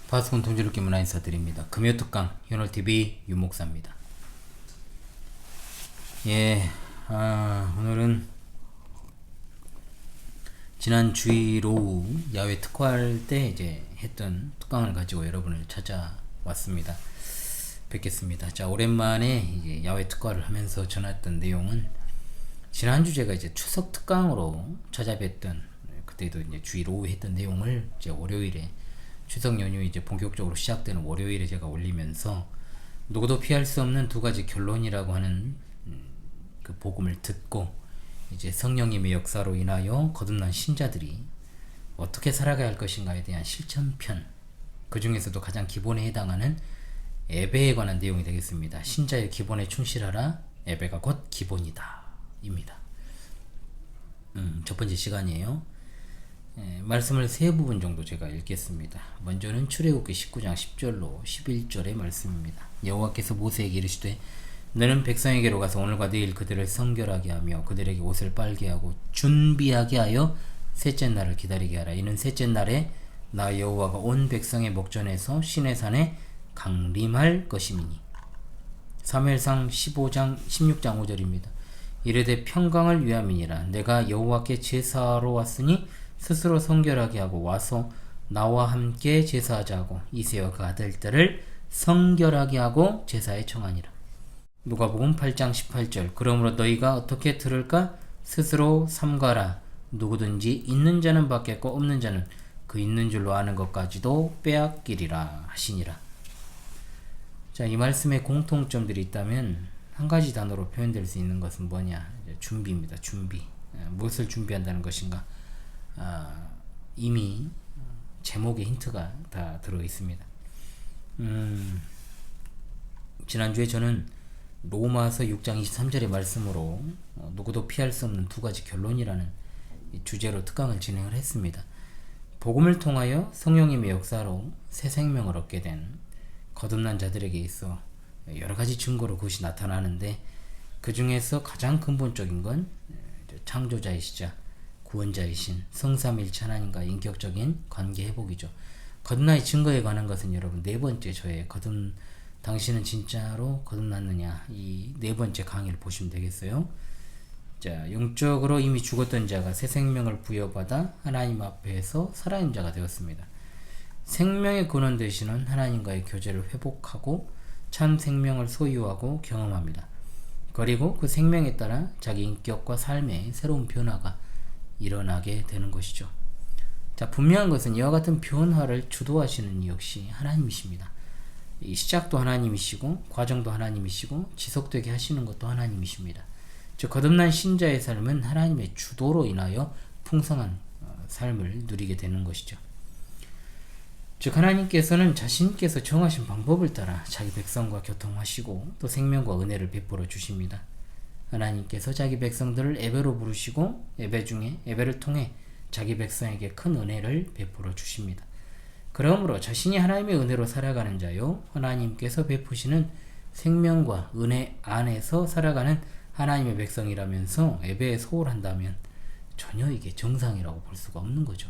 파수꾼 통지롭게 문화 인사드립니다. 금요특강 현월TV 윤목사입니다. 오늘은 지난 주일 오후 야외 특화할 때 이제 했던 특강을 가지고 여러분을 찾아왔습니다. 뵙겠습니다. 자, 오랜만에 이제 야외 특화를 하면서 전했던 내용은 지난주 제가 이제 추석 특강으로 찾아뵀던 그때도 이제 주일 오후 했던 내용을 이제 월요일에 추석 연휴 이제 본격적으로 시작되는 월요일에 제가 올리면서 누구도 피할 수 없는 두 가지 결론이라고 하는 그 복음을 듣고 이제 성령님의 역사로 인하여 거듭난 신자들이 어떻게 살아가야 할 것인가에 대한 실천편, 그 중에서도 가장 기본에 해당하는 예배에 관한 내용이 되겠습니다. 신자의 기본에 충실하라, 예배가 곧 기본이다 입니다. 첫 번째 시간이에요. 말씀을 세 부분 정도 제가 읽겠습니다. 먼저는 출애굽기 19장 10절로 11절의 말씀입니다. 여호와께서 모세에게 이르시되 너는 백성에게로 가서 오늘과 내일 그들을 성결하게 하며 그들에게 옷을 빨게 하고 준비하게 하여 셋째 날을 기다리게 하라. 이는 셋째 날에 나 여호와가 온 백성의 목전에서 시내산에 강림할 것임이니. 사무엘상 16장 5절입니다. 이르되 평강을 위함이니라. 내가 여호와께 제사하러 왔으니 스스로 성결하게 하고 와서 나와 함께 제사하자 하고 이새와 그 아들들을 성결하게 하고 제사에 청하니라. 누가복음 8장 18절. 그러므로 너희가 어떻게 들을까? 스스로 삼가라. 누구든지 있는 자는 받겠고 없는 자는 그 있는 줄로 아는 것까지도 빼앗기리라 하시니라. 자, 이 말씀에 공통점들이 있다면 한 가지 단어로 표현될 수 있는 것은 뭐냐? 준비입니다. 준비. 무엇을 준비한다는 것인가? 이미 제목에 힌트가 다 들어 있습니다. 지난주에 저는 로마서 6장 23절의 말씀으로 누구도 피할 수 없는 두 가지 결론이라는 주제로 특강을 진행을 했습니다. 복음을 통하여 성령님의 역사로 새 생명을 얻게 된 거듭난 자들에게 있어 여러 가지 증거로 그것이 나타나는데, 그 중에서 가장 근본적인 건 창조자이시자 구원자이신 성삼일체 하나님과 인격적인 관계 회복이죠. 거듭남의 증거에 관한 것은 여러분 네 번째 저의 당신은 진짜로 거듭났느냐, 이 네 번째 강의를 보시면 되겠어요. 자, 영적으로 이미 죽었던 자가 새 생명을 부여받아 하나님 앞에서 살아있는 자가 되었습니다. 생명의 근원 되시는 하나님과의 교제를 회복하고 참 생명을 소유하고 경험합니다. 그리고 그 생명에 따라 자기 인격과 삶의 새로운 변화가 일어나게 되는 것이죠. 자, 분명한 것은 이와 같은 변화를 주도하시는 이 역시 하나님이십니다. 이 시작도 하나님이시고 과정도 하나님이시고 지속되게 하시는 것도 하나님이십니다. 즉 거듭난 신자의 삶은 하나님의 주도로 인하여 풍성한 삶을 누리게 되는 것이죠. 즉 하나님께서는 자신께서 정하신 방법을 따라 자기 백성과 교통하시고 또 생명과 은혜를 베풀어 주십니다. 하나님께서 자기 백성들을 예배로 부르시고 예배 중에 예배를 통해 자기 백성에게 큰 은혜를 베풀어 주십니다. 그러므로 자신이 하나님의 은혜로 살아가는 자요, 하나님께서 베푸시는 생명과 은혜 안에서 살아가는 하나님의 백성이라면서 예배에 소홀한다면 전혀 이게 정상이라고 볼 수가 없는 거죠.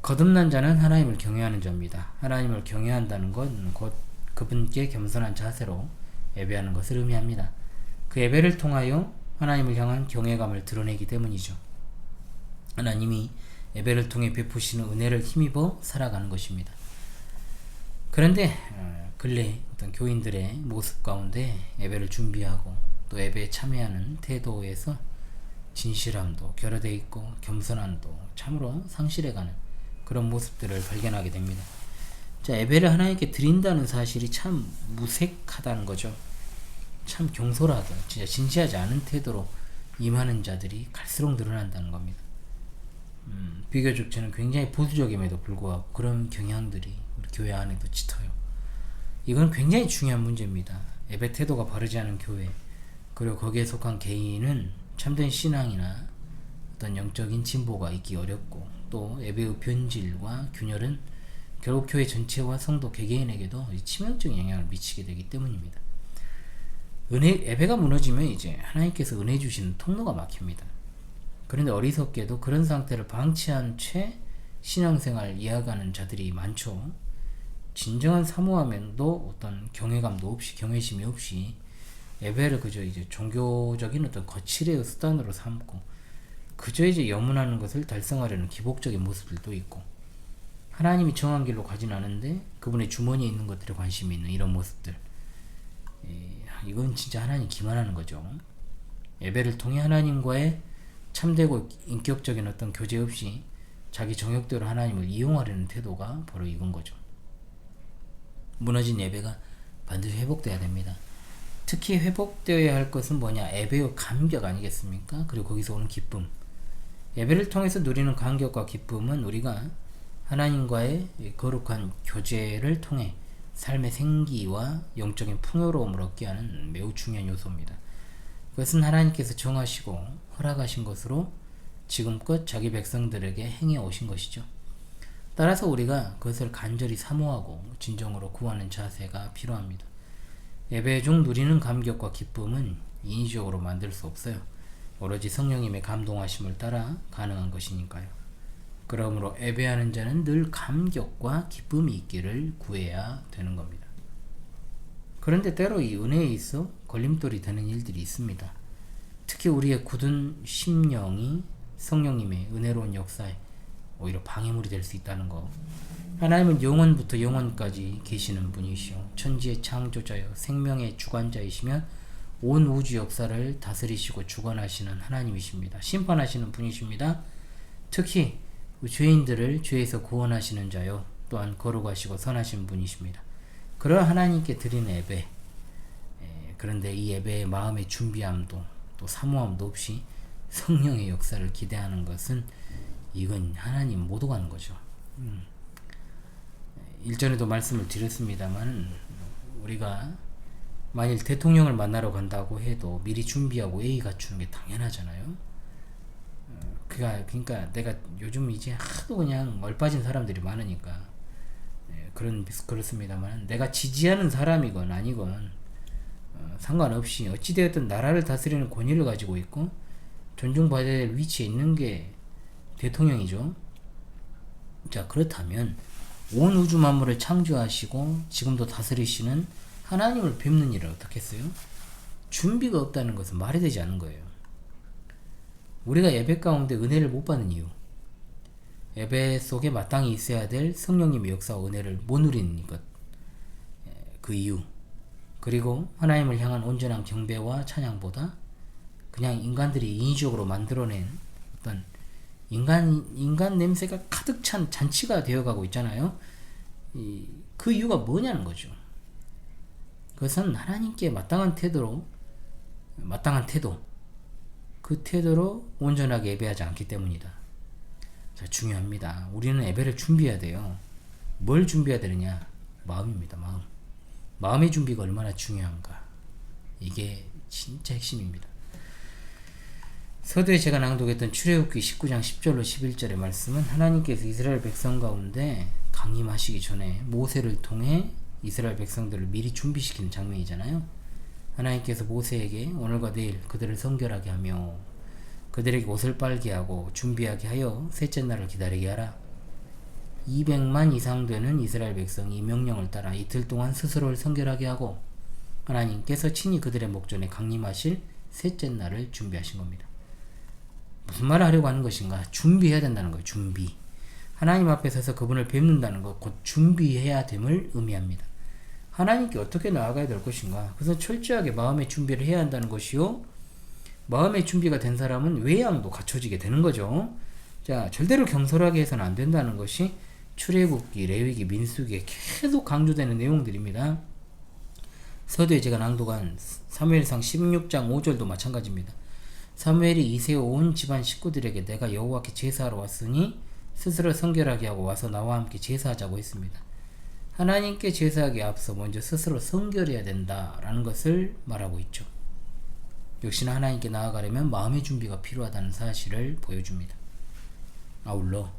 거듭난 자는 하나님을 경외하는 자입니다. 하나님을 경외한다는 건 곧 그분께 겸손한 자세로 예배하는 것을 의미합니다. 그 예배를 통하여 하나님을 향한 경외감을 드러내기 때문이죠. 하나님이 예배를 통해 베푸시는 은혜를 힘입어 살아가는 것입니다. 그런데 근래 어떤 교인들의 모습 가운데 예배를 준비하고 또 예배에 참여하는 태도에서 진실함도 결여되어 있고 겸손함도 참으로 상실해가는 그런 모습들을 발견하게 됩니다. 자, 예배를 하나님께 드린다는 사실이 참 무색하다는 거죠. 참 경솔하다, 진짜 진지하지 않은 태도로 임하는 자들이 갈수록 늘어난다는 겁니다. 비교적 저는 굉장히 보수적임에도 불구하고 그런 경향들이 우리 교회 안에도 짙어요. 이건 굉장히 중요한 문제입니다. 예배 태도가 바르지 않은 교회, 그리고 거기에 속한 개인은 참된 신앙이나 어떤 영적인 진보가 있기 어렵고, 또 예배의 변질과 균열은 결국 교회 전체와 성도 개개인에게도 치명적인 영향을 미치게 되기 때문입니다. 예배가 무너지면 이제 하나님께서 은혜 주시는 통로가 막힙니다. 그런데 어리석게도 그런 상태를 방치한 채 신앙생활 이어가는 자들이 많죠. 진정한 사모하면도 어떤 경외감도 없이 경외심이 없이 예배를 그저 이제 종교적인 어떤 거칠의 수단으로 삼고 그저 이제 염원하는 것을 달성하려는 기복적인 모습들도 있고 하나님이 정한 길로 가진 않은데 그분의 주머니에 있는 것들에 관심이 있는 이런 모습들, 이건 진짜 하나님 기만하는 거죠. 예배를 통해 하나님과의 참되고 인격적인 어떤 교제 없이 자기 정욕대로 하나님을 이용하려는 태도가 바로 이건 거죠. 무너진 예배가 반드시 회복돼야 됩니다. 특히 회복되어야 할 것은 뭐냐? 예배의 감격 아니겠습니까? 그리고 거기서 오는 기쁨. 예배를 통해서 누리는 감격과 기쁨은 우리가 하나님과의 거룩한 교제를 통해 삶의 생기와 영적인 풍요로움을 얻게 하는 매우 중요한 요소입니다. 그것은 하나님께서 정하시고 허락하신 것으로 지금껏 자기 백성들에게 행해 오신 것이죠. 따라서 우리가 그것을 간절히 사모하고 진정으로 구하는 자세가 필요합니다. 예배 중 누리는 감격과 기쁨은 인위적으로 만들 수 없어요. 오로지 성령님의 감동하심을 따라 가능한 것이니까요. 그러므로 예배하는 자는 늘 감격과 기쁨이 있기를 구해야 되는 겁니다. 그런데 때로 이 은혜에 있어 걸림돌이 되는 일들이 있습니다. 특히 우리의 굳은 심령이 성령님의 은혜로운 역사에 오히려 방해물이 될 수 있다는 것. 하나님은 영원부터 영원까지 계시는 분이시오. 천지의 창조자여 생명의 주관자이시며 온 우주 역사를 다스리시고 주관하시는 하나님이십니다. 심판하시는 분이십니다. 특히 죄인들을 죄에서 구원하시는 자요 또한 거룩하시고 선하신 분이십니다. 그러한 하나님께 드리는 예배, 그런데 이 예배의 마음의 준비함도 또 사모함도 없이 성령의 역사를 기대하는 것은 이건 하나님 못 오가는 거죠. 일전에도 말씀을 드렸습니다만 우리가 만일 대통령을 만나러 간다고 해도 미리 준비하고 예의 갖추는 게 당연하잖아요. 그러니까 내가 요즘 이제 하도 그냥 얼빠진 사람들이 많으니까 그렇습니다만 내가 지지하는 사람이건 아니건 상관없이 어찌되었든 나라를 다스리는 권위를 가지고 있고 존중받아야 될 위치에 있는 게 대통령이죠. 자, 그렇다면 온 우주 만물을 창조하시고 지금도 다스리시는 하나님을 뵙는 일을 어떻게 했어요? 준비가 없다는 것은 말이 되지 않는 거예요. 우리가 예배 가운데 은혜를 못 받는 이유, 예배 속에 마땅히 있어야 될 성령님의 역사와 은혜를 못 누리는 것, 그 이유, 그리고 하나님을 향한 온전한 경배와 찬양보다 그냥 인간들이 인위적으로 만들어낸 어떤 인간 냄새가 가득 찬 잔치가 되어가고 있잖아요. 그 이유가 뭐냐는 거죠. 그것은 하나님께 마땅한 태도, 그 태도로 온전하게 예배하지 않기 때문이다. 자, 중요합니다. 우리는 예배를 준비해야 돼요. 뭘 준비해야 되느냐? 마음입니다. 마음의 준비가 얼마나 중요한가. 이게 진짜 핵심입니다. 서두에 제가 낭독했던 출애굽기 19장 10절로 11절의 말씀은 하나님께서 이스라엘 백성 가운데 강림하시기 전에 모세를 통해 이스라엘 백성들을 미리 준비시키는 장면이잖아요. 하나님께서 모세에게 오늘과 내일 그들을 성결하게 하며 그들에게 옷을 빨게 하고 준비하게 하여 셋째 날을 기다리게 하라. 200만 이상 되는 이스라엘 백성이 이 명령을 따라 이틀 동안 스스로를 성결하게 하고 하나님께서 친히 그들의 목전에 강림하실 셋째 날을 준비하신 겁니다. 무슨 말을 하려고 하는 것인가? 준비해야 된다는 거예요. 준비. 하나님 앞에 서서 그분을 뵙는다는 것, 곧 준비해야 됨을 의미합니다. 하나님께 어떻게 나아가야 될 것인가? 그래서 철저하게 마음의 준비를 해야 한다는 것이요. 마음의 준비가 된 사람은 외양도 갖춰지게 되는 거죠. 자, 절대로 경솔하게 해서는 안 된다는 것이 출애굽기, 레위기, 민수기에 계속 강조되는 내용들입니다. 서두에 제가 낭독한 사무엘상 16장 5절도 마찬가지입니다. 사무엘이 이새어 온 집안 식구들에게 내가 여호와께 제사하러 왔으니 스스로 성결하게 하고 와서 나와 함께 제사하자고 했습니다. 하나님께 제사하기에 앞서 먼저 스스로 성결해야 된다라는 것을 말하고 있죠. 역시나 하나님께 나아가려면 마음의 준비가 필요하다는 사실을 보여줍니다. 아울러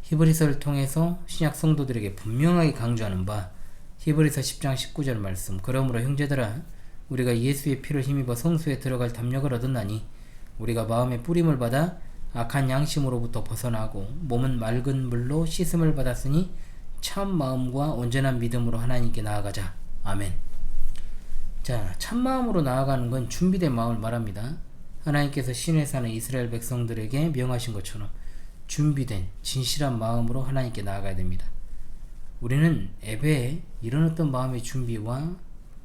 히브리서를 통해서 신약 성도들에게 분명하게 강조하는 바 히브리서 10장 19절 말씀, 그러므로 형제들아 우리가 예수의 피를 힘입어 성소에 들어갈 담력을 얻었나니 우리가 마음의 뿌림을 받아 악한 양심으로부터 벗어나고 몸은 맑은 물로 씻음을 받았으니 참 마음과 온전한 믿음으로 하나님께 나아가자. 아멘. 자, 참 마음으로 나아가는 건 준비된 마음을 말합니다. 하나님께서 시내에 사는 이스라엘 백성들에게 명하신 것처럼 준비된 진실한 마음으로 하나님께 나아가야 됩니다. 우리는 예배에 이런 어떤 마음의 준비와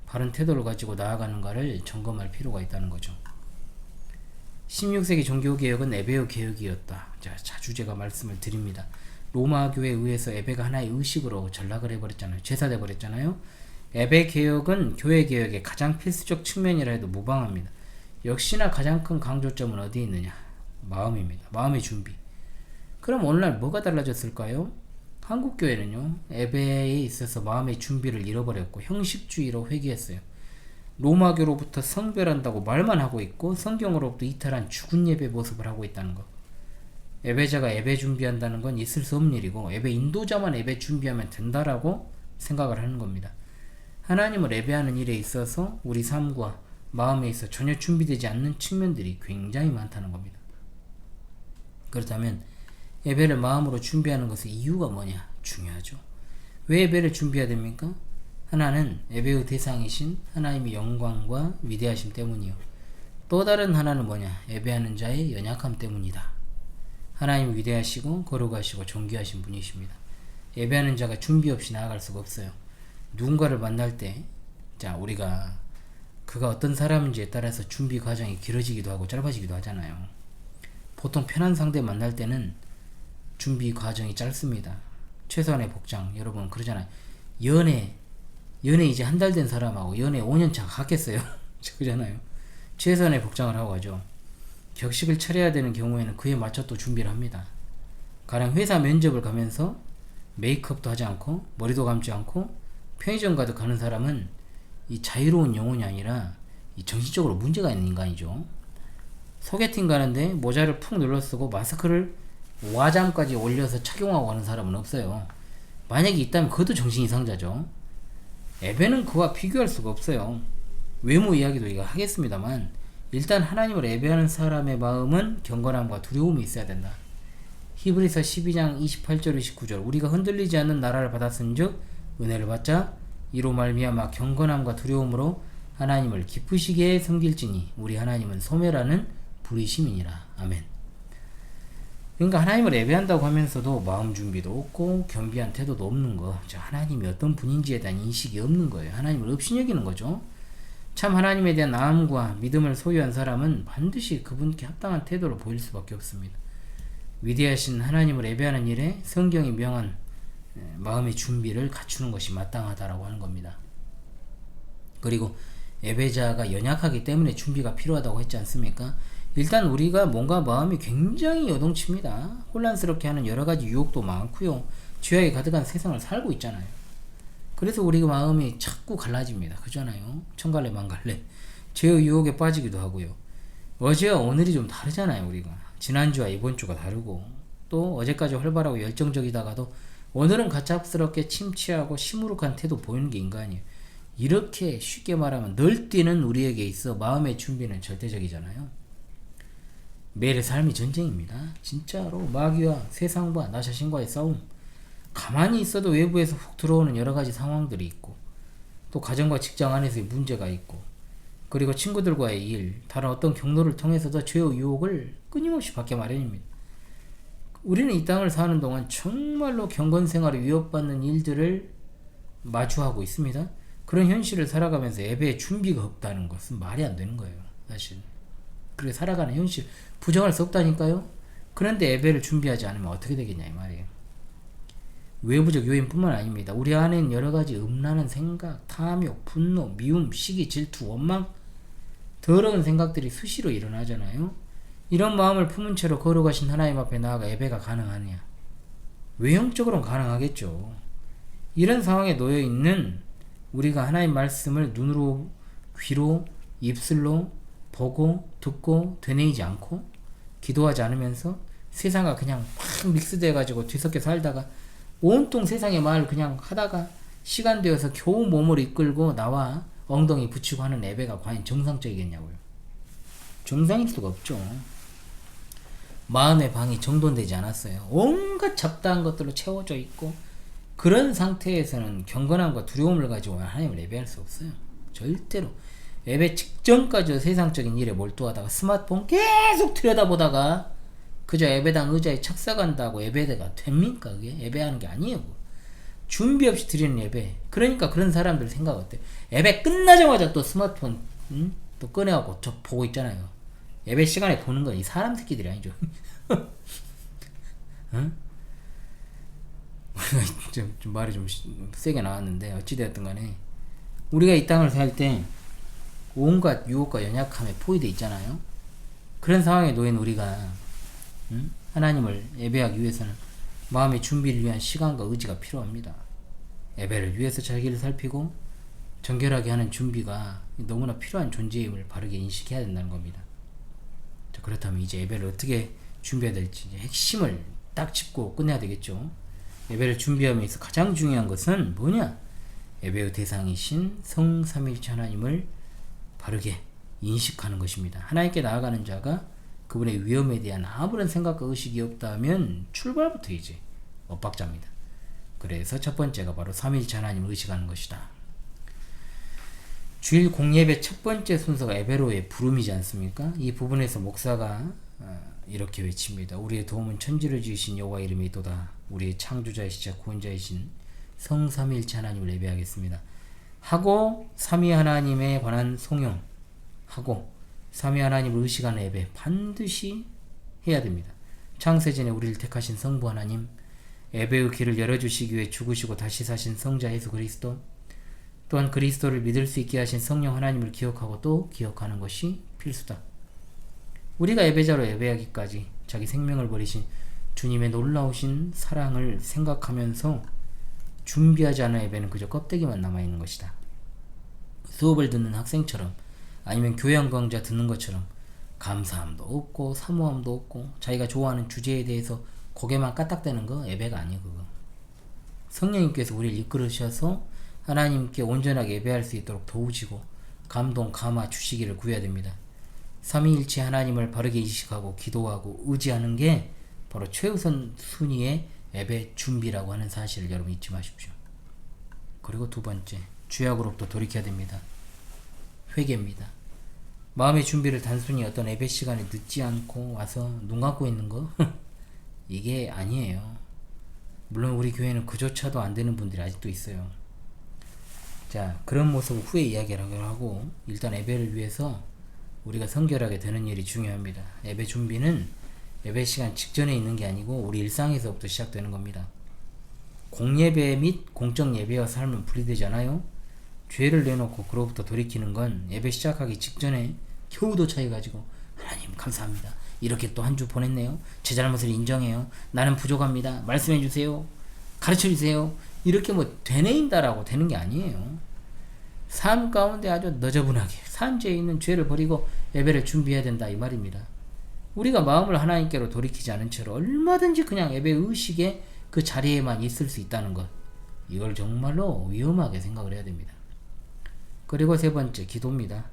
바른 태도를 가지고 나아가는가를 점검할 필요가 있다는 거죠. 16세기 종교개혁은 예배의 개혁이었다. 자, 자주 말씀을 드립니다. 로마 교회에 의해서 예배가 하나의 의식으로 전락을 해버렸잖아요. 제사돼 버렸잖아요. 예배 개혁은 교회 개혁의 가장 필수적 측면이라 해도 무방합니다. 역시나 가장 큰 강조점은 어디에 있느냐? 마음입니다. 마음의 준비. 그럼 오늘날 뭐가 달라졌을까요? 한국교회는요, 예배에 있어서 마음의 준비를 잃어버렸고 형식주의로 회귀했어요. 로마교로부터 성별한다고 말만 하고 있고 성경으로부터 이탈한 죽은 예배 모습을 하고 있다는 것. 예배자가 예배 준비한다는 건 있을 수 없는 일이고 예배 인도자만 예배 준비하면 된다라고 생각을 하는 겁니다. 하나님을 예배하는 일에 있어서 우리 삶과 마음에 있어 전혀 준비되지 않는 측면들이 굉장히 많다는 겁니다. 그렇다면 예배를 마음으로 준비하는 것의 이유가 뭐냐? 중요하죠. 왜 예배를 준비해야 됩니까? 하나는 예배의 대상이신 하나님의 영광과 위대하심 때문이요. 또 다른 하나는 뭐냐? 예배하는 자의 연약함 때문이다. 하나님이 위대하시고 거룩하시고 존귀하신 분이십니다. 예배하는 자가 준비 없이 나아갈 수가 없어요. 누군가를 만날 때, 자, 우리가 그가 어떤 사람인지에 따라서 준비 과정이 길어지기도 하고 짧아지기도 하잖아요. 보통 편한 상대 만날 때는 준비 과정이 짧습니다. 최소한의 복장, 여러분 그러잖아요. 연애 이제 한 달 된 사람하고 연애 5년차 같겠어요? 그러잖아요. 최소한의 복장을 하고 가죠. 격식을 차려야 되는 경우에는 그에 맞춰 또 준비를 합니다. 가령 회사 면접을 가면서 메이크업도 하지 않고 머리도 감지 않고 편의점 가도 가는 사람은 이 자유로운 영혼이 아니라 이 정신적으로 문제가 있는 인간이죠. 소개팅 가는데 모자를 푹 눌러 쓰고 마스크를 와잠까지 올려서 착용하고 가는 사람은 없어요. 만약에 있다면 그것도 정신이상자죠. 예배는 그와 비교할 수가 없어요. 외모 이야기도 우리가 하겠습니다만 일단 하나님을 예배하는 사람의 마음은 경건함과 두려움이 있어야 된다. 히브리서 12장 28절 29절 우리가 흔들리지 않는 나라를 받았은즉 은혜를 받자 이로 말미암아 경건함과 두려움으로 하나님을 기쁘시게 섬길지니 우리 하나님은 소멸하는 불의심이니라. 아멘. 그러니까 하나님을 예배한다고 하면서도 마음 준비도 없고 겸비한 태도도 없는 거. 하나님이 어떤 분인지에 대한 인식이 없는 거예요. 하나님을 업신여기는 거죠. 참 하나님에 대한 마음과 믿음을 소유한 사람은 반드시 그분께 합당한 태도를 보일 수밖에 없습니다. 위대하신 하나님을 예배하는 일에 성경이 명한 마음의 준비를 갖추는 것이 마땅하다라고 하는 겁니다. 그리고 예배자가 연약하기 때문에 준비가 필요하다고 했지 않습니까? 일단 우리가 뭔가 마음이 굉장히 요동칩니다. 혼란스럽게 하는 여러가지 유혹도 많고요. 죄악이 가득한 세상을 살고 있잖아요. 그래서 우리가 마음이 자꾸 갈라집니다. 그잖아요. 천갈래 만갈래 죄의 유혹에 빠지기도 하고요. 어제와 오늘이 좀 다르잖아요. 우리가 지난주와 이번 주가 다르고 또 어제까지 활발하고 열정적이다가도 오늘은 가짜스럽게 침체하고 시무룩한 태도 보이는 게 인간이에요. 이렇게 쉽게 말하면 널뛰는 우리에게 있어 마음의 준비는 절대적이잖아요. 매일의 삶이 전쟁입니다. 진짜로 마귀와 세상과 나 자신과의 싸움. 가만히 있어도 외부에서 훅 들어오는 여러가지 상황들이 있고 또 가정과 직장 안에서의 문제가 있고 그리고 친구들과의 일, 다른 어떤 경로를 통해서도 죄의 유혹을 끊임없이 받게 마련입니다. 우리는 이 땅을 사는 동안 정말로 경건생활에 위협받는 일들을 마주하고 있습니다. 그런 현실을 살아가면서 예배의 준비가 없다는 것은 말이 안 되는 거예요. 사실 그렇게 살아가는 현실 부정할 수 없다니까요. 그런데 예배를 준비하지 않으면 어떻게 되겠냐 이 말이에요. 외부적 요인뿐만 아닙니다. 우리 안에는 여러가지 음란한 생각, 탐욕, 분노, 미움, 시기, 질투, 원망 더러운 생각들이 수시로 일어나잖아요. 이런 마음을 품은 채로 거룩하신 하나님 앞에 나아가 예배가 가능하냐? 외형적으로는 가능하겠죠. 이런 상황에 놓여있는 우리가 하나님 말씀을 눈으로, 귀로, 입술로 보고 듣고 되뇌이지 않고 기도하지 않으면서 세상과 그냥 막 믹스돼 가지고 뒤섞여 살다가 온통 세상의 말을 그냥 하다가 시간 되어서 겨우 몸을 이끌고 나와 엉덩이 붙이고 하는 예배가 과연 정상적이겠냐고요. 정상일 수가 없죠. 마음의 방이 정돈되지 않았어요. 온갖 잡다한 것들로 채워져 있고 그런 상태에서는 경건함과 두려움을 가지고 하나님을 예배할 수 없어요. 절대로. 예배 직전까지 세상적인 일에 몰두하다가 스마트폰 계속 들여다보다가 그저 예배당 의자에 착석한다고 예배가 됩니까? 그게 예배하는 게 아니에요. 준비 없이 드리는 예배. 그러니까 그런 사람들 생각 어때? 예배 끝나자마자 또 스마트폰 또 꺼내갖고 저 보고 있잖아요. 예배 시간에 보는 건 이 사람 새끼들이 아니죠. 응? 좀 말이 좀 세게 나왔는데 어찌되었든 간에 우리가 이 땅을 살 때 온갖 유혹과 연약함에 포위되어 있잖아요. 그런 상황에 놓인 우리가 하나님을 예배하기 위해서는 마음의 준비를 위한 시간과 의지가 필요합니다. 예배를 위해서 자기를 살피고 정결하게 하는 준비가 너무나 필요한 존재임을 바르게 인식해야 된다는 겁니다. 자, 그렇다면 이제 예배를 어떻게 준비해야 될지 이제 핵심을 딱 짚고 끝내야 되겠죠. 예배를 준비하면서 가장 중요한 것은 뭐냐? 예배의 대상이신 성삼일체 하나님을 바르게 인식하는 것입니다. 하나님께 나아가는 자가 그분의 위엄에 대한 아무런 생각과 의식이 없다면 출발부터 이제 엇박자입니다. 그래서 첫 번째가 바로 삼일체 하나님을 의식하는 것이다. 주일 공예배 첫 번째 순서가 예배로의 부름이지 않습니까? 이 부분에서 목사가 이렇게 외칩니다. 우리의 도움은 천지를 지으신 여호와 이름이 있도다. 우리의 창조자이시자 구원자이신 성삼일체 하나님을 예배하겠습니다. 하고 삼위 하나님에 관한 송영 하고 삼위 하나님을 의식하는 예배 반드시 해야 됩니다. 창세전에 우리를 택하신 성부 하나님, 예배의 길을 열어주시기 위해 죽으시고 다시 사신 성자 예수 그리스도, 또한 그리스도를 믿을 수 있게 하신 성령 하나님을 기억하고 또 기억하는 것이 필수다. 우리가 예배자로 예배하기까지 자기 생명을 버리신 주님의 놀라우신 사랑을 생각하면서 준비하지 않은 예배는 그저 껍데기만 남아있는 것이다. 수업을 듣는 학생처럼 아니면 교양 강좌 듣는 것처럼 감사함도 없고 사모함도 없고 자기가 좋아하는 주제에 대해서 고개만 까딱대는 거 예배가 아니에요. 그거. 성령님께서 우리를 이끌으셔서 하나님께 온전하게 예배할 수 있도록 도우시고 감동 감화 주시기를 구해야 됩니다. 삼위일체 하나님을 바르게 인식하고 기도하고 의지하는 게 바로 최우선 순위의 예배 준비라고 하는 사실을 여러분 잊지 마십시오. 그리고 두 번째, 죄악으로부터 돌이켜야 됩니다. 회개입니다. 마음의 준비를 단순히 어떤 예배 시간에 늦지 않고 와서 눈 감고 있는 거 이게 아니에요. 물론 우리 교회는 그조차도 안 되는 분들이 아직도 있어요. 자, 그런 모습을 후에 이야기를 하고 일단 예배를 위해서 우리가 성결하게 되는 일이 중요합니다. 예배 준비는 예배 시간 직전에 있는 게 아니고 우리 일상에서부터 시작되는 겁니다. 공예배 및 공적 예배와 삶은 분리되잖아요. 죄를 내놓고 그로부터 돌이키는 건 예배 시작하기 직전에 겨우 도착해가지고 하나님 감사합니다. 이렇게 또 한 주 보냈네요. 제 잘못을 인정해요. 나는 부족합니다. 말씀해주세요. 가르쳐주세요. 이렇게 뭐 되뇌인다라고 되는 게 아니에요. 삶 가운데 아주 너저분하게 산재에 있는 죄를 버리고 예배를 준비해야 된다 이 말입니다. 우리가 마음을 하나님께로 돌이키지 않은 채로 얼마든지 그냥 예배 의식에 그 자리에만 있을 수 있다는 것, 이걸 정말로 위험하게 생각을 해야 됩니다. 그리고 세 번째, 기도입니다.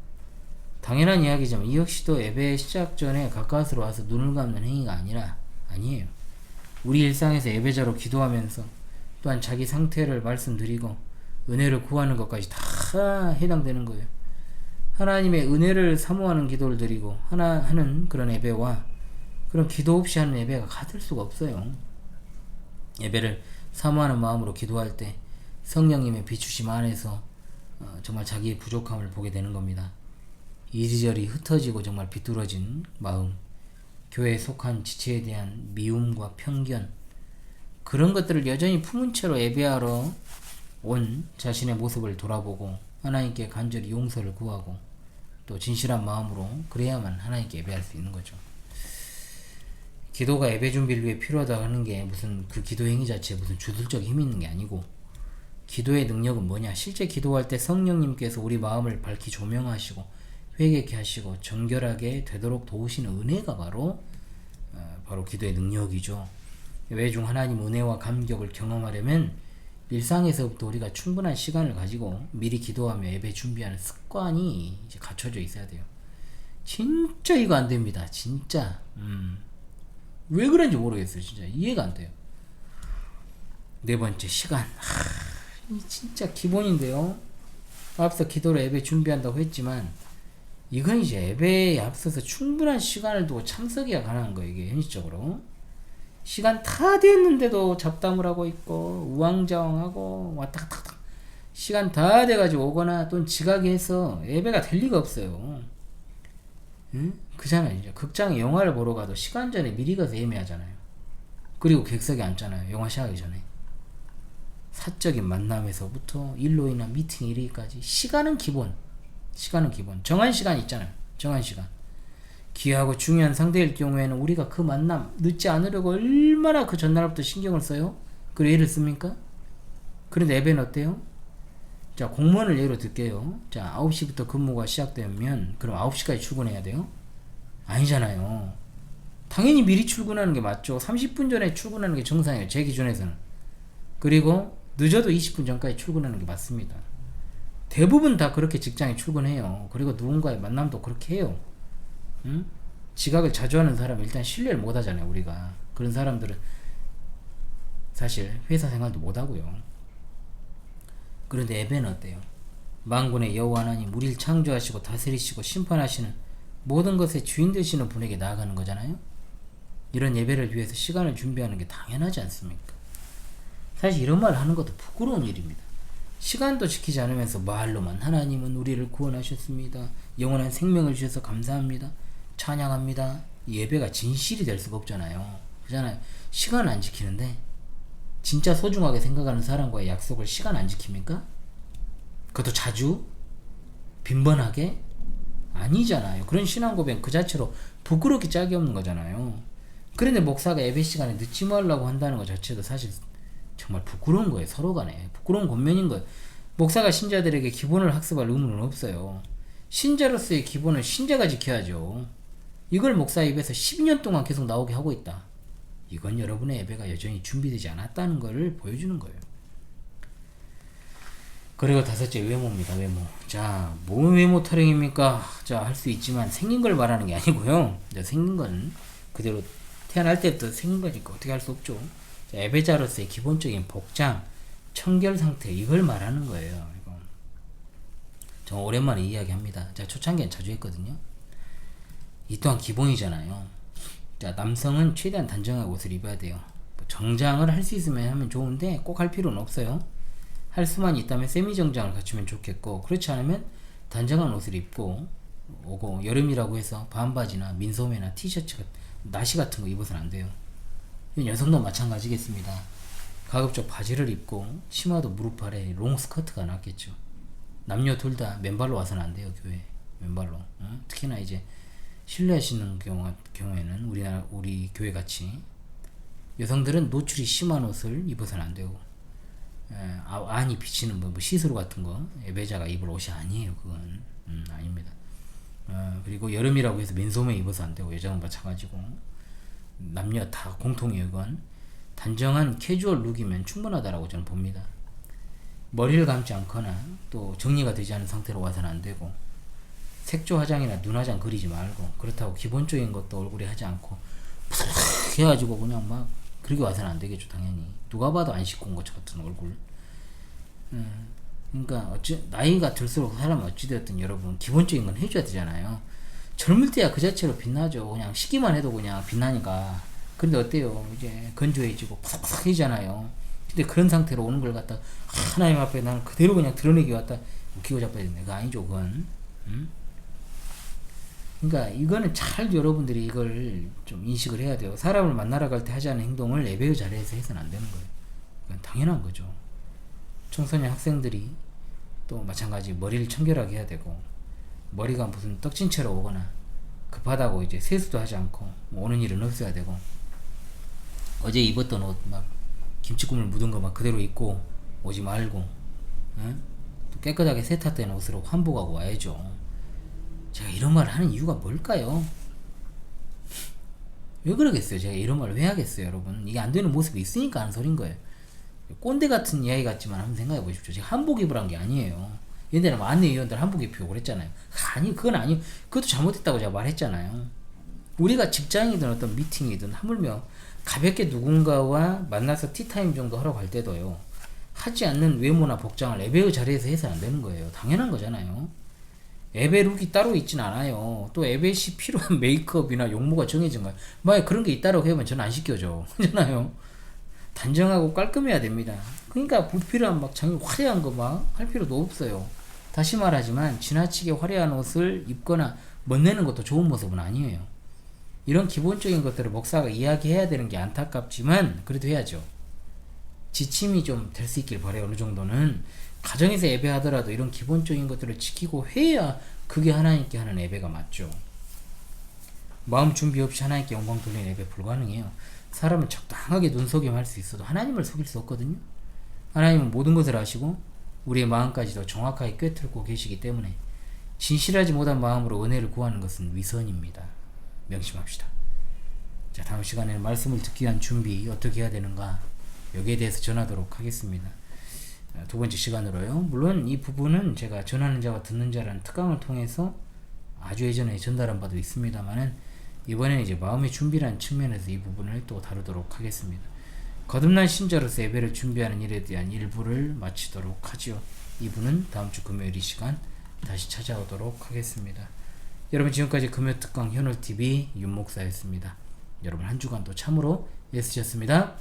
당연한 이야기지만 이 역시도 예배 시작 전에 가까스로 와서 눈을 감는 행위가 아니에요. 우리 일상에서 예배자로 기도하면서 또한 자기 상태를 말씀드리고 은혜를 구하는 것까지 다 해당되는 거예요. 하나님의 은혜를 사모하는 기도를 드리고 하는 그런 예배와 그런 기도 없이 하는 예배가 같을 수가 없어요. 예배를 사모하는 마음으로 기도할 때 성령님의 비추심 안에서 정말 자기의 부족함을 보게 되는 겁니다. 이리저리 흩어지고 정말 비뚤어진 마음, 교회에 속한 지체에 대한 미움과 편견, 그런 것들을 여전히 품은 채로 예배하러 온 자신의 모습을 돌아보고 하나님께 간절히 용서를 구하고 또 진실한 마음으로 그래야만 하나님께 예배할 수 있는 거죠. 기도가 예배 준비를 위해 필요하다 하는 게 무슨 그 기도 행위 자체에 무슨 주술적 힘이 있는 게 아니고, 기도의 능력은 뭐냐? 실제 기도할 때 성령님께서 우리 마음을 밝히 조명하시고 회개케 하시고 정결하게 되도록 도우시는 은혜가 바로 기도의 능력이죠. 예배 중 하나님 은혜와 감격을 경험하려면 일상에서부터 우리가 충분한 시간을 가지고 미리 기도하며 예배 준비하는 습관이 이제 갖춰져 있어야 돼요. 진짜 이거 안 됩니다. 진짜 왜 그런지 모르겠어요. 진짜 이해가 안 돼요. 네 번째, 시간. 이 진짜 기본인데요. 앞서 기도로 예배 준비한다고 했지만 이건 이제 예배에 앞서서 충분한 시간을 두고 참석해야 가능한 거예요. 이게 현실적으로. 시간 다 됐는데도 잡담을 하고 있고 우왕좌왕하고 왔다 갔다 시간 다 돼가지고 오거나 또는 지각해서 예배가 될 리가 없어요. 응? 그잖아요. 이제 극장에 영화를 보러 가도 시간 전에 미리 가서 예매하잖아요. 그리고 객석에 앉잖아요. 영화 시작하기 전에. 사적인 만남에서부터 일로 인한 미팅 이르기까지 시간은 기본. 정한 시간 있잖아요. 정한 시간. 귀하고 중요한 상대일 경우에는 우리가 그 만남 늦지 않으려고 얼마나 그 전날부터 신경을 써요? 그리고 애를 씁니까? 그런데 예배는 어때요? 자, 공무원을 예로 들게요. 자, 9시부터 근무가 시작되면 그럼 9시까지 출근해야 돼요? 아니잖아요. 당연히 미리 출근하는 게 맞죠. 30분 전에 출근하는 게 정상이에요. 제 기준에서는. 그리고 늦어도 20분 전까지 출근하는 게 맞습니다. 대부분 다 그렇게 직장에 출근해요. 그리고 누군가의 만남도 그렇게 해요. 응? 지각을 자주 하는 사람은 일단 신뢰를 못 하잖아요. 우리가. 그런 사람들은 사실 회사 생활도 못 하고요. 그런데 예배는 어때요? 만군의 여호와 하나님 우리를 창조하시고 다스리시고 심판하시는 모든 것의 주인 되시는 분에게 나아가는 거잖아요. 이런 예배를 위해서 시간을 준비하는 게 당연하지 않습니까? 사실 이런 말을 하는 것도 부끄러운 일입니다. 시간도 지키지 않으면서 말로만 하나님은 우리를 구원하셨습니다. 영원한 생명을 주셔서 감사합니다. 찬양합니다. 이 예배가 진실이 될 수가 없잖아요. 그잖아요. 시간 안 지키는데 진짜 소중하게 생각하는 사람과의 약속을 시간 안 지킵니까? 그것도 자주? 빈번하게? 아니잖아요. 그런 신앙 고백 그 자체로 부끄럽기 짝이 없는 거잖아요. 그런데 목사가 예배 시간에 늦지 말라고 한다는 것 자체도 사실 정말 부끄러운 거예요. 서로 간에. 부끄러운 권면인 거예요. 목사가 신자들에게 기본을 학습할 의무는 없어요. 신자로서의 기본은 신자가 지켜야죠. 이걸 목사 입에서 12년 동안 계속 나오게 하고 있다. 이건 여러분의 예배가 여전히 준비되지 않았다는 것을 보여주는 거예요. 그리고 다섯째, 외모입니다. 외모. 자, 뭐 외모 타령입니까? 자, 할 수 있지만 생긴 걸 말하는 게 아니고요. 생긴 건 그대로 태어날 때부터 생긴 거니까 어떻게 할 수 없죠. 자, 예배자로서의 기본적인 복장, 청결 상태, 이걸 말하는 거예요. 이거. 저 오랜만에 이야기합니다. 자, 초창기엔 자주 했거든요. 이 또한 기본이잖아요. 자, 남성은 최대한 단정한 옷을 입어야 돼요. 정장을 할 수 있으면 하면 좋은데 꼭 할 필요는 없어요. 할 수만 있다면 세미 정장을 갖추면 좋겠고, 그렇지 않으면 단정한 옷을 입고 오고, 여름이라고 해서 반바지나 민소매나 티셔츠, 나시 같은 거 입어서는 안 돼요. 여성도 마찬가지겠습니다. 가급적 바지를 입고 치마도 무릎 아래 롱 스커트가 낫겠죠. 남녀 둘 다 맨발로 와서는 안 돼요. 교회 맨발로. 특히나 이제 실내 신는 경우에는 우리 교회 같이 여성들은 노출이 심한 옷을 입어서는 안 되고, 안이 비치는 뭐 시스루 같은 거 예배자가 입을 옷이 아니에요. 그건 아닙니다. 그리고 여름이라고 해서 민소매 입어서 안 되고, 여자는 마찬가지고 남녀 다 공통이에요. 이건 단정한 캐주얼 룩이면 충분하다라고 저는 봅니다. 머리를 감지 않거나 또 정리가 되지 않은 상태로 와서는 안 되고, 색조 화장이나 눈 화장 그리지 말고, 그렇다고 기본적인 것도 얼굴에 하지 않고 푸석푸석 해가지고 그냥 막 그렇게 와서는 안 되겠죠. 당연히 누가 봐도 안 씻고 온 것 같은 얼굴. 그러니까 나이가 들수록 사람은 어찌되었든 여러분 기본적인 건 해줘야 되잖아요. 젊을 때야 그 자체로 빛나죠. 그냥 씻기만 해도 그냥 빛나니까. 근데 어때요? 이제 건조해지고 푸석푸석해지잖아요. 근데 그런 상태로 오는 걸 갖다 하나님 앞에 나는 그대로 그냥 드러내기 왔다 웃기고 자빠야 되네. 그거 아니죠. 그건. 그러니까 이거는 잘 여러분들이 이걸 좀 인식을 해야 돼요. 사람을 만나러 갈 때 하지 않은 행동을 예배의 자리에서 해서는 안 되는 거예요. 그건 당연한 거죠. 청소년 학생들이 또 마찬가지 머리를 청결하게 해야 되고, 머리가 무슨 떡진 채로 오거나 급하다고 이제 세수도 하지 않고 오는 일은 없어야 되고, 어제 입었던 옷 막 김치국물 묻은 거 막 그대로 입고 오지 말고, 또 깨끗하게 세탁된 옷으로 환복하고 와야죠. 제가 이런 말을 하는 이유가 뭘까요? 왜 그러겠어요? 제가 이런 말을 왜 하겠어요, 여러분? 이게 안 되는 모습이 있으니까 하는 소린 거예요. 꼰대 같은 이야기 같지만 한번 생각해 보십시오. 제가 한복 입으란 게 아니에요. 옛날에 안내위원들 한복 입히고 그랬잖아요. 아니, 그건 아니에요. 그것도 잘못했다고 제가 말했잖아요. 우리가 직장이든 어떤 미팅이든 하물며 가볍게 누군가와 만나서 티타임 정도 하러 갈 때도요. 하지 않는 외모나 복장을 예배의 자리에서 해서 안 되는 거예요. 당연한 거잖아요. 예배 룩이 따로 있진 않아요. 또 예배 시 필요한 메이크업이나 용모가 정해진 거예요. 만약 그런 게 있다고 하면 저는 안 시켜줘. 그잖아요. 단정하고 깔끔해야 됩니다. 그러니까 불필요한 막 장이 화려한 거 막 할 필요도 없어요. 다시 말하지만 지나치게 화려한 옷을 입거나 멋내는 것도 좋은 모습은 아니에요. 이런 기본적인 것들을 목사가 이야기해야 되는 게 안타깝지만 그래도 해야죠. 지침이 좀 될 수 있길 바래요. 어느 정도는 가정에서 예배하더라도 이런 기본적인 것들을 지키고 해야 그게 하나님께 하는 예배가 맞죠. 마음 준비 없이 하나님께 영광 돌리는 예배 불가능해요. 사람을 적당하게 눈속임할 수 있어도 하나님을 속일 수 없거든요. 하나님은 모든 것을 아시고 우리의 마음까지도 정확하게 꿰뚫고 계시기 때문에 진실하지 못한 마음으로 은혜를 구하는 것은 위선입니다. 명심합시다. 자, 다음 시간에는 말씀을 듣기 위한 준비 어떻게 해야 되는가 여기에 대해서 전하도록 하겠습니다. 두 번째 시간으로요. 물론 이 부분은 제가 전하는 자와 듣는 자라는 특강을 통해서 아주 예전에 전달한 바도 있습니다만은 이번에는 이제 마음의 준비라는 측면에서 이 부분을 또 다루도록 하겠습니다. 거듭난 신자로서 예배를 준비하는 일에 대한 일부를 마치도록 하지요. 이부는 다음 주 금요일 이 시간 다시 찾아오도록 하겠습니다. 여러분 지금까지 금요특강 현울TV 윤목사였습니다. 여러분 한 주간도 참으로 애쓰셨습니다.